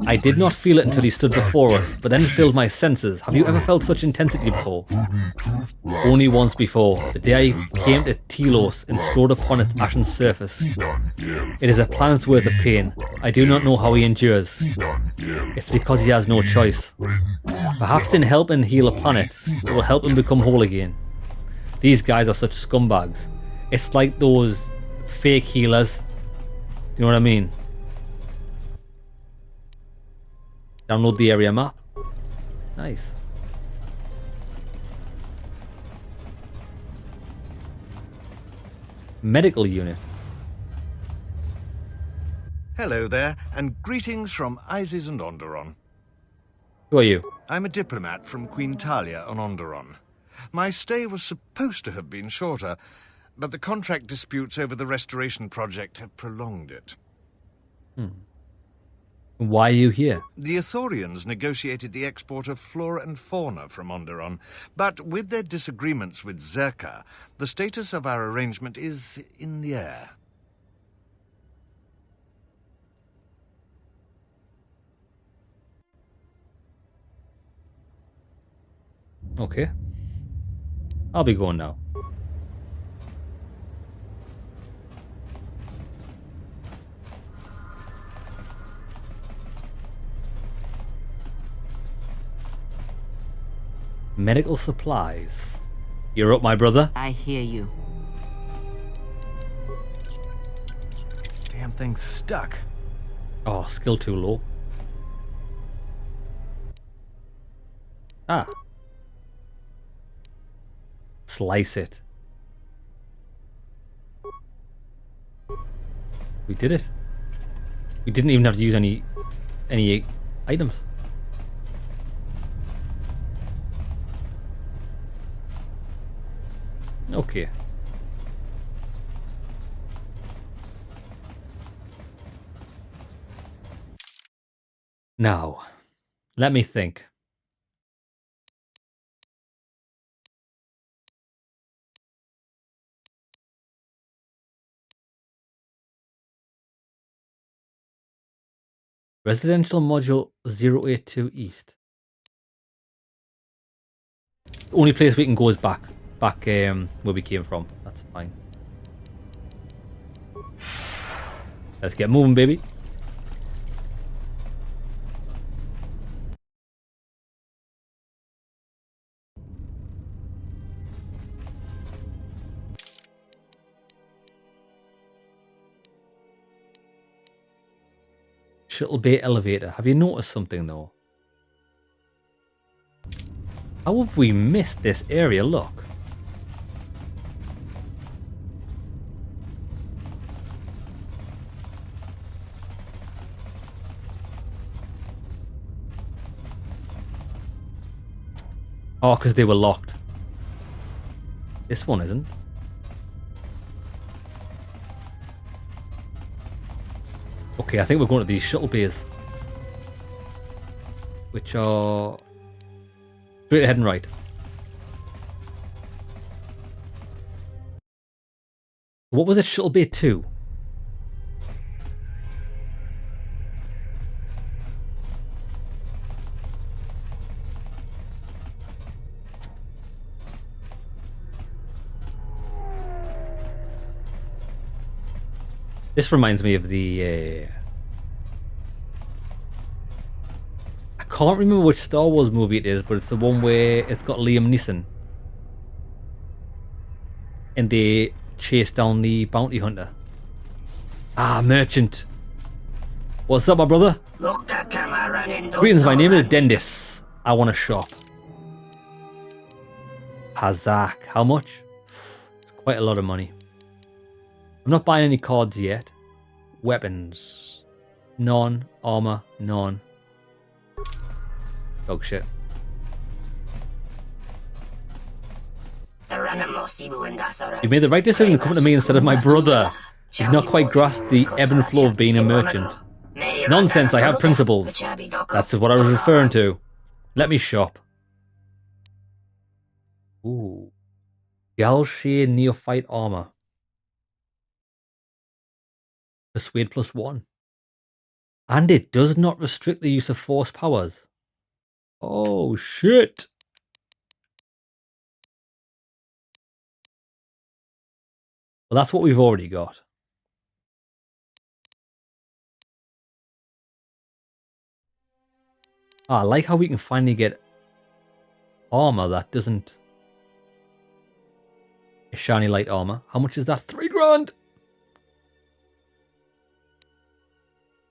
I did not feel it until he stood before us, but then it filled my senses. Have you ever felt such intensity before? Only once before, the day I came to Telos and stood upon its ashen surface. It is a planet's worth of pain. I do not know how he endures. It's because he has no choice. Perhaps in helping heal a planet, it will help him become whole again. These guys are such scumbags. It's like those fake healers. You know what I mean? Download the area map. Nice. Medical unit. Hello there, and greetings from Isis and Onderon. Who are you? I'm a diplomat from Queen Talia on Onderon. My stay was supposed to have been shorter, but the contract disputes over the restoration project have prolonged it. Why are you here? The Ithorians negotiated the export of flora and fauna from Onderon, but with their disagreements with Czerka, the status of our arrangement is in the air. Okay. I'll be going now. Medical supplies. You're up, my brother. I hear you. Damn thing's stuck. Oh, skill too low. Ah. Slice it. We did it. We didn't even have to use any items. Okay. Now, let me think. Residential module 082 East. The only place we can go is back where we came from. That's fine. Let's get moving, baby. Shuttle bay elevator. Have you noticed something though? How have we missed this area? Look. Oh, because they were locked. This one isn't. Okay, I think we're going to these shuttle bays. Which are straight ahead and right. What was it? Shuttle bay 2? This reminds me of the... I can't remember which Star Wars movie it is, but it's the one where it's got Liam Neeson. And they chase down the bounty hunter. Ah, merchant. What's up, my brother? Greetings, my name is Dendis. I want a shop. Hazak. How much? It's quite a lot of money. I'm not buying any cards yet. Weapons. None. Armor. None. Dog shit. You made the right decision coming to me instead of my brother. He's not quite grasped the ebb and flow of being a merchant. Nonsense, I have principles. That's what I was referring to. Let me shop. Ooh. Galshir Neophyte Armor. Persuade +1. And it does not restrict the use of force powers. Oh shit. Well, that's what we've already got. I like how we can finally get armor that doesn't... A shiny light armor. How much is that? 3 grand!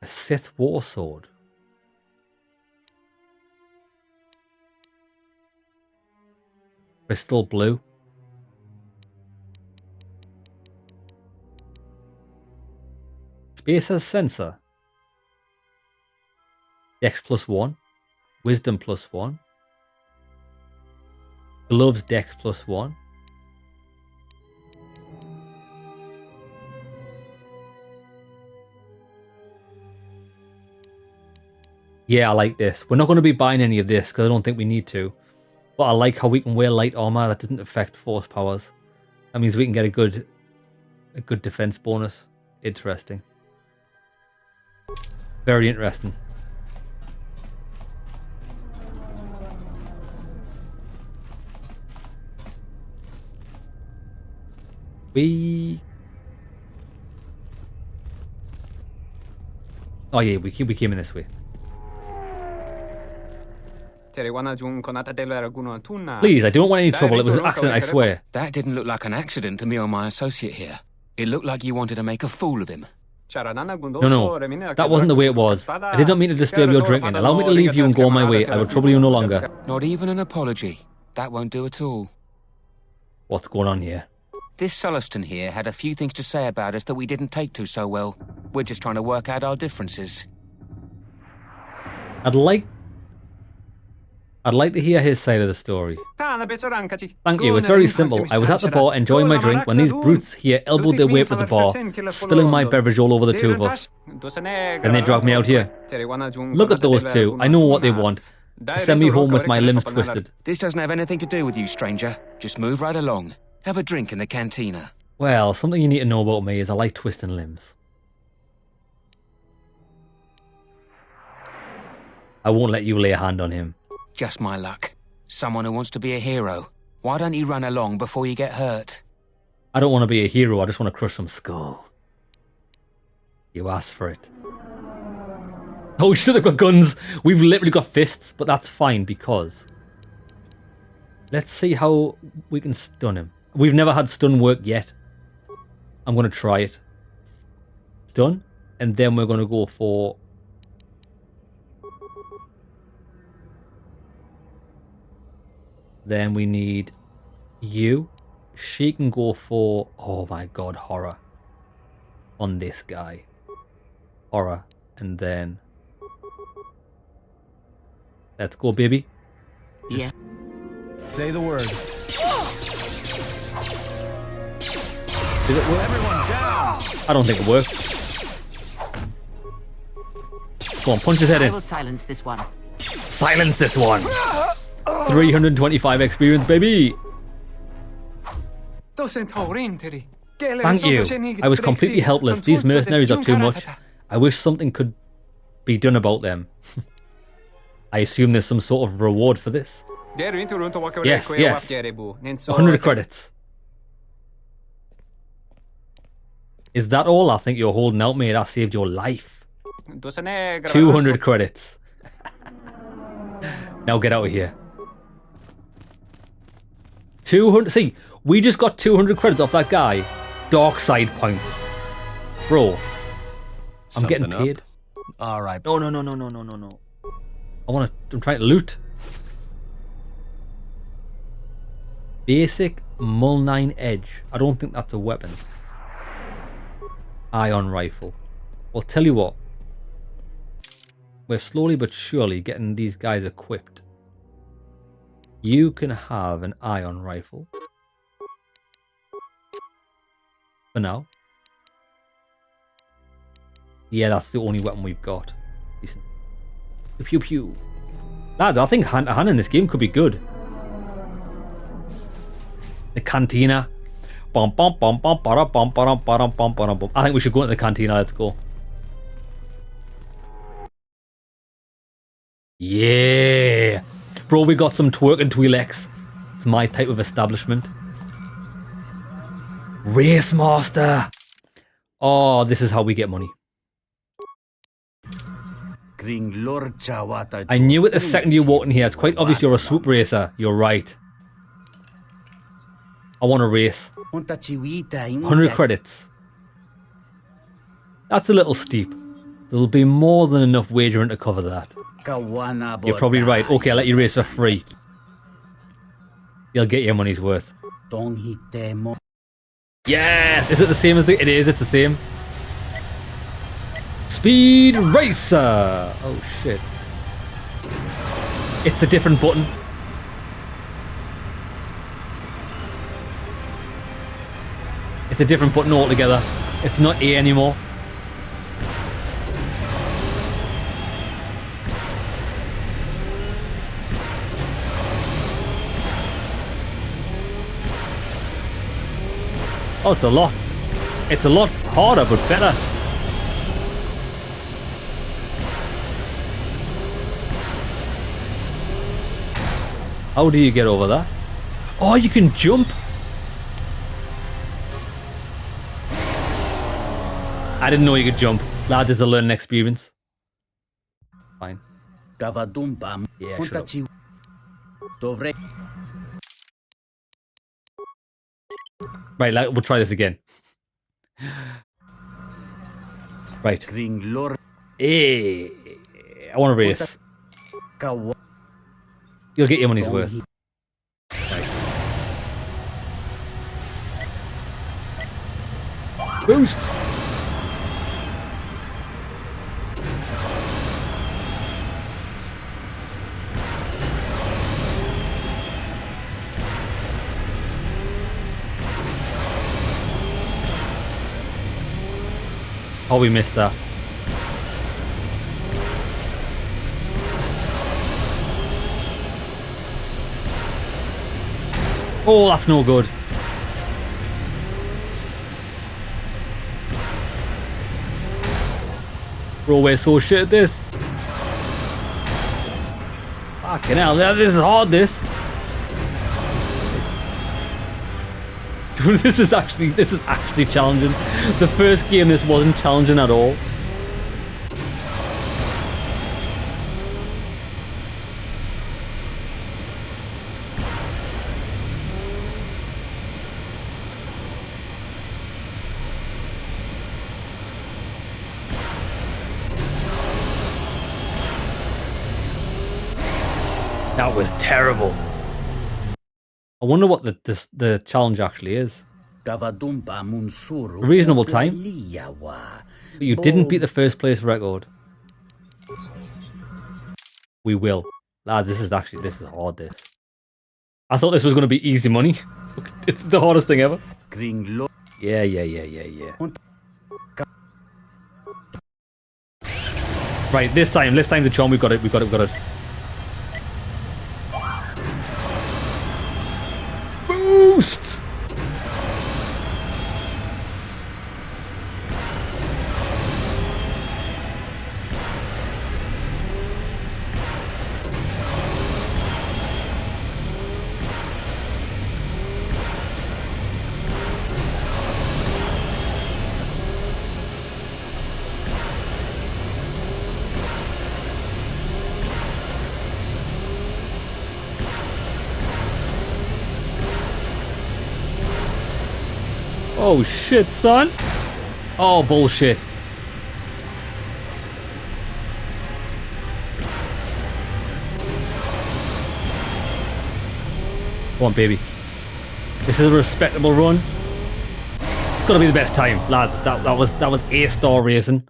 A Sith war sword. Crystal blue. Space as sensor. Dex +1. Wisdom +1. Gloves Dex +1. Yeah, I like this. We're not going to be buying any of this because I don't think we need to. But I like how we can wear light armor that doesn't affect force powers. That means we can get a good defense bonus. Interesting. Very interesting. Oh yeah, we came in this way. Please, I don't want any trouble. It was an accident, I swear. That didn't look like an accident to me or my associate here. It looked like you wanted to make a fool of him. No, that wasn't the way it was. I did not mean to disturb your drinking. Allow me to leave you and go on my way. I will trouble you no longer. Not even an apology. That won't do at all. What's going on here? This Sulluston here had a few things to say about us that we didn't take to so well. We're just trying to work out our differences. I'd like to hear his side of the story. Thank you, it's very simple. I was at the bar enjoying my drink when these brutes here elbowed their way up to the bar, spilling my beverage all over the two of us. Then they dragged me out here. Look at those two. I know what they want. To send me home with my limbs twisted. This doesn't have anything to do with you, stranger. Just move right along. Have a drink in the cantina. Well, something you need to know about me is I like twisting limbs. I won't let you lay a hand on him. Just my luck. Someone who wants to be a hero. Why don't you run along before you get hurt? I don't want to be a hero, I just want to crush some skull. You asked for it. Oh shit, they've got guns! We've literally got fists, but that's fine because... Let's see how we can stun him. We've never had stun work yet. I'm going to try it. Stun, and then we're going to go for... Then we need you. She can go for, oh my god, horror. On this guy. Horror. And then... Let's go, baby. Yeah. Say the word. Did it work? Everyone down! I don't think it worked. Go on, punch his head I in. will silence this one. Silence this one! 325 experience, baby! Thank you. I was completely helpless. These mercenaries are too much. I wish something could be done about them. I assume there's some sort of reward for this. Yes, yes. 100 credits. Is that all? I think you're holding out, mate. I saved your life. 200 credits. Now get out of here. 200. See, we just got 200 credits off that guy. Dark side points. Bro. I'm getting paid. Alright. No. I'm trying to loot. Basic Mulnine Edge. I don't think that's a weapon. Ion rifle. Well, tell you what. We're slowly but surely getting these guys equipped. You can have an ion rifle. For now. Yeah, that's the only weapon we've got. Decent. Pew pew. Lads, I think hand to hand in this game could be good. The cantina. I think we should go into the cantina. Let's go. Yeah. Bro, we got some twerk and Twi'leks. It's my type of establishment. Race Master. Oh, this is how we get money. I knew it the second you walked in here. It's quite obvious you're a swoop racer. You're right. I want to race. 100 credits. That's a little steep. There'll be more than enough wagering to cover that. You're probably right. Okay, I'll let you race for free. You'll get your money's worth. Yes! Is it the same as the... It is, it's the same. Speed Racer! Oh, shit. It's a different button. It's a different button altogether. It's not A anymore. Oh, it's a lot harder, but better. How do you get over that? Oh, you can jump. I didn't know you could jump. Lads, it's a learning experience. Fine. Yeah, shut up. Right, we'll try this again. Right. Hey, I want to race. You'll get your money's worth. Right. Boost! Oh, we missed that. Oh, that's no good. Bro, we're so shit at this. Fucking hell, this is hard, this. This is actually challenging. The first game, this wasn't challenging at all. That was terrible. I wonder what the challenge actually is. A reasonable time. But you didn't beat the first place record. We will. Lad, this is hard, this. I thought this was going to be easy money. It's the hardest thing ever. Yeah. Right, this time the charm, we've got it. Boost! Oh shit, son. Oh, bullshit. Come on, baby. This is a respectable run. It's gotta be the best time, lads. That was A-star racing.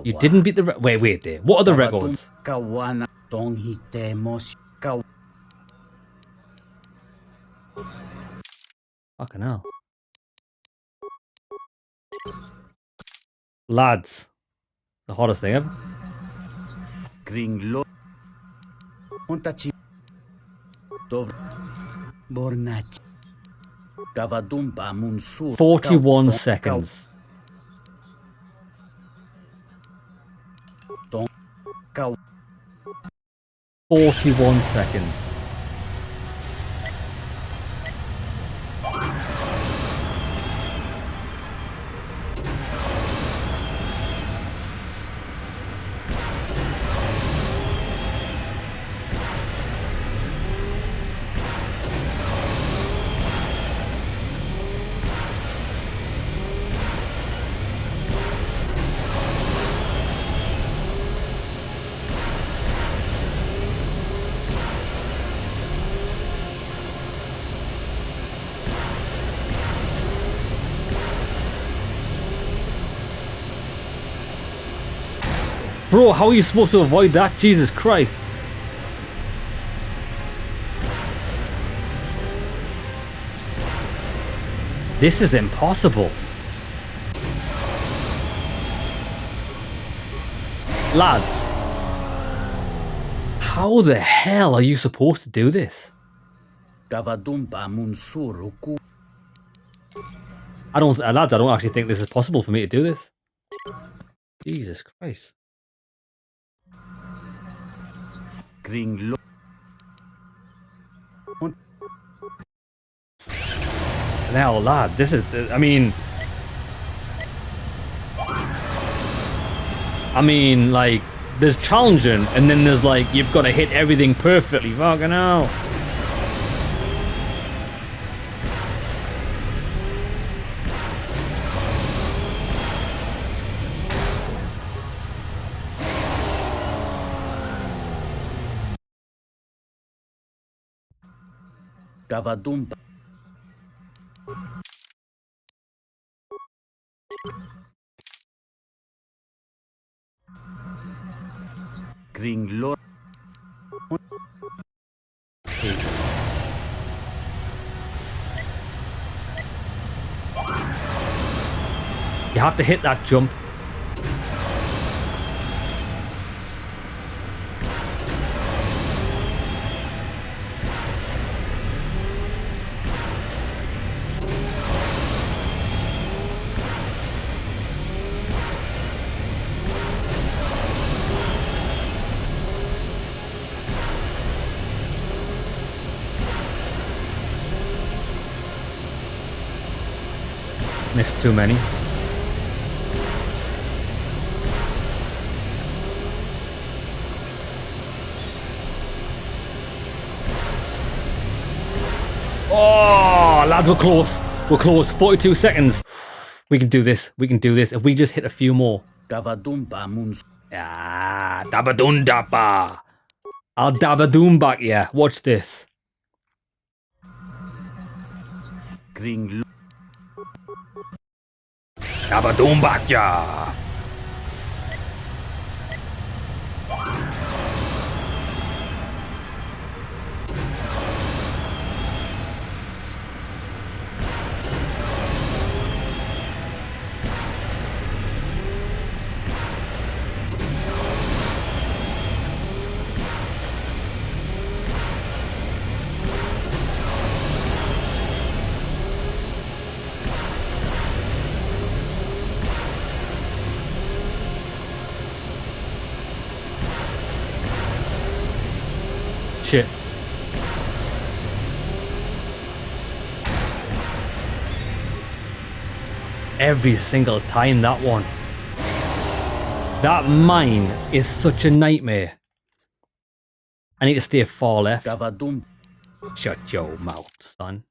You didn't beat the wait there. What are the records? Fucking hell. Lads. The hottest thing ever. 41 seconds. 41 seconds. Bro, how are you supposed to avoid that? Jesus Christ. This is impossible. Lads. How the hell are you supposed to do this? Lads, I don't actually think this is possible for me to do this. Jesus Christ. Now, lads, this is, I mean... I mean, like, there's challenging, and then there's like, you've got to hit everything perfectly. Fucking hell. Gavadumba. Gringlor. You have to hit that jump. Missed too many. Oh, lads, we're close. We're close. 42 seconds. We can do this. We can do this. If we just hit a few more. Ah, dabadundapa. I'll dabadoom back, yeah. Watch this. Dabadoom back, yeah. Shit. Every single time, that one. That mine is such a nightmare. I need to stay far left. Shut your mouth, son.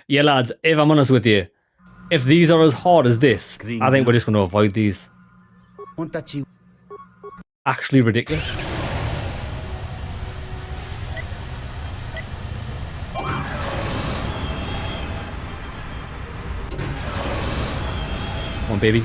Yeah, lads, if I'm honest with you, if these are as hard as this, I think we're just going to avoid these. Actually ridiculous. Come on, baby.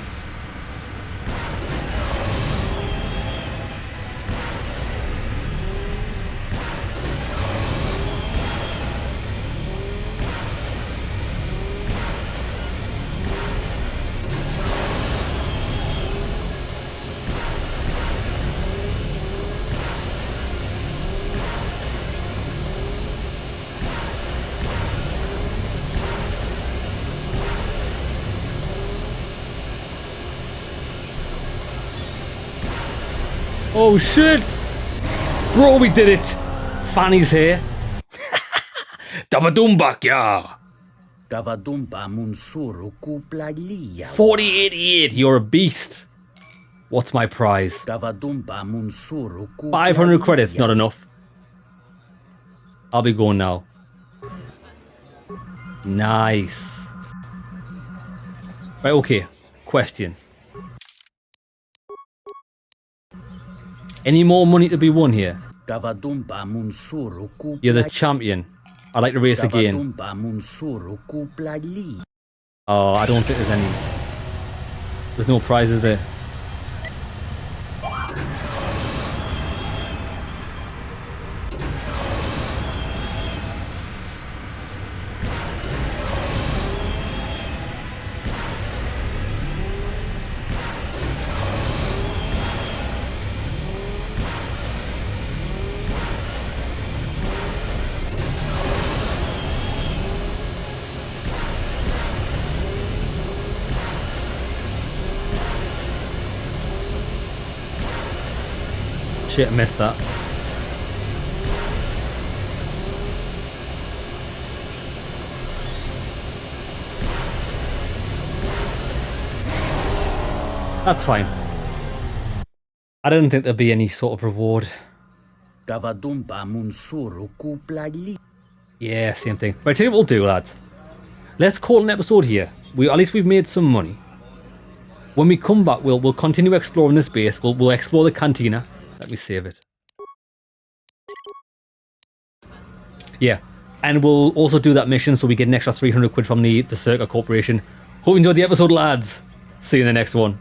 Oh shit! Bro, we did it! Fanny's here. Dabadoombak, yeah! 4088, you're a beast! What's my prize? 500 credits, not enough. I'll be going now. Nice. Right, okay. Question. Any more money to be won here? You're the champion. I'd like to race again. Oh, I don't think there's any. There's no prizes there. Shit, I missed that. That's fine. I didn't think there'd be any sort of reward. Gavadumpa munsuru kuplali. Yeah, same thing. Right, tell you what we'll do, lads. Let's call an episode here. At least we've made some money. When we come back, we'll continue exploring this base. We'll explore the cantina. Let me save it. Yeah, and we'll also do that mission so we get an extra 300 quid from the Czerka Corporation. Hope you enjoyed the episode, lads. See you in the next one.